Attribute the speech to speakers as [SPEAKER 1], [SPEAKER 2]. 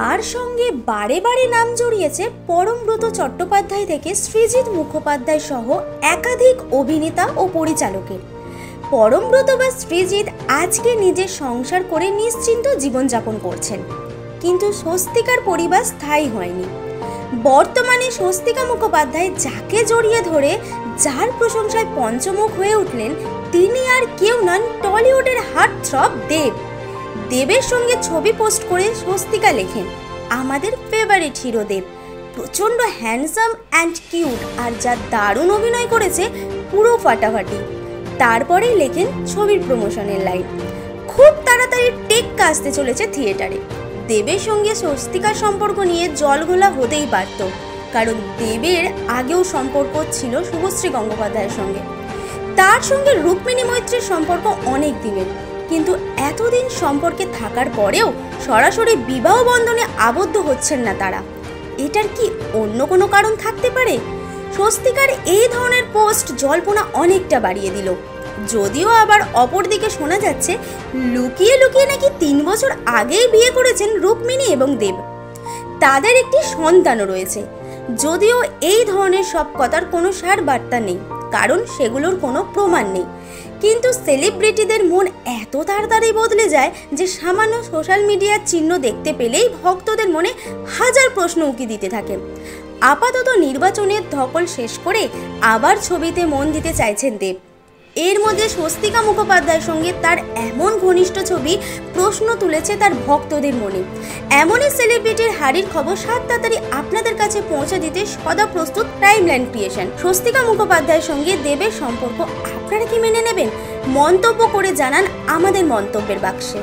[SPEAKER 1] তার সঙ্গে বারে বারে নাম জড়িয়েছে পরমব্রত চট্টোপাধ্যায় থেকে সৃজিত মুখোপাধ্যায় সহ একাধিক অভিনেতা ও পরিচালকের। পরমব্রত বা সৃজিত আজকে নিজের সংসার করে নিশ্চিন্ত জীবনযাপন করছেন, কিন্তু স্বস্তিকার পরিবার স্থায়ী হয়নি। বর্তমানে স্বস্তিকা মুখোপাধ্যায় যাকে জড়িয়ে ধরে যার প্রশংসায় পঞ্চমুখ হয়ে উঠলেন, তিনি আর কেউ নন টলিউডের হার্টথ্রব দেব। দেবের সঙ্গে ছবি পোস্ট করে স্বস্তিকা লেখেন, আমাদের ফেভারিট হিরো দেব, প্রচণ্ড হ্যান্ডসাম অ্যান্ড কিউট, আর যা দারুণ অভিনয় করেছে পুরো ফাটাফাটি। তারপরেই লেখেন ছবির প্রমোশনের লাইন, খুব তাড়াতাড়ি টেক আসতে চলেছে থিয়েটারে। দেবের সঙ্গে স্বস্তিকার সম্পর্ক নিয়ে জলঘোলা হতেই পারত, কারণ দেবের আগেও সম্পর্ক ছিল শুভশ্রী গঙ্গোপাধ্যায়ের সঙ্গে। তার সঙ্গে রুক্মিণী মৈত্রের সম্পর্ক অনেক দিনের, কিন্তু এতদিন সম্পর্কে থাকার পরেও সরাসরি বিবাহ বন্ধনে আবদ্ধ হচ্ছেন না তারা। এটার কি অন্য কোনো কারণ থাকতে পারে? স্বস্তিকার এই ধরনের পোস্ট জল্পনা অনেকটা বাড়িয়ে দিল। যদিও আবার অপরদিকে শোনা যাচ্ছে লুকিয়ে লুকিয়ে নাকি 3 বছর আগেই বিয়ে করেছেন রুক্মিণী এবং দেব। তাদের একটি সন্তানও রয়েছে। যদিও এই ধরনের সব কথার কোনো সার বার্তা নেই, কারণ সেগুলোর কোনো প্রমাণ নেই, কিন্তু সেলিব্রিটিদের মন এত তাড়াতাড়ি বদলে যায় যে সামান্য সোশ্যাল মিডিয়ার চিহ্ন দেখতে পেলেই ভক্তদের মনে হাজার প্রশ্ন উকি দিতে থাকে। আপাতত নির্বাচনের ধকল শেষ করে আবার ছবিতে মন দিতে চাইছেন দেব। এর মধ্যে স্বস্তিকা মুখোপাধ্যায়ের সঙ্গে তার এমন ঘনিষ্ঠ ছবি প্রশ্ন তুলেছে তার ভক্তদের মনে। এমনই সেলিব্রিটির হারির খবর 7 তাড়াতাড়ি আপনাদের কাছে পৌঁছে দিতে সদা প্রস্তুত টাইমলাইন ক্রিয়েশন। স্বস্তিকা মুখোপাধ্যায়ের সঙ্গে দেবের সম্পর্ক আপনারা কি মেনে নেবেন? মন্তব্য করে জানান আমাদের মন্তব্যের বাক্সে।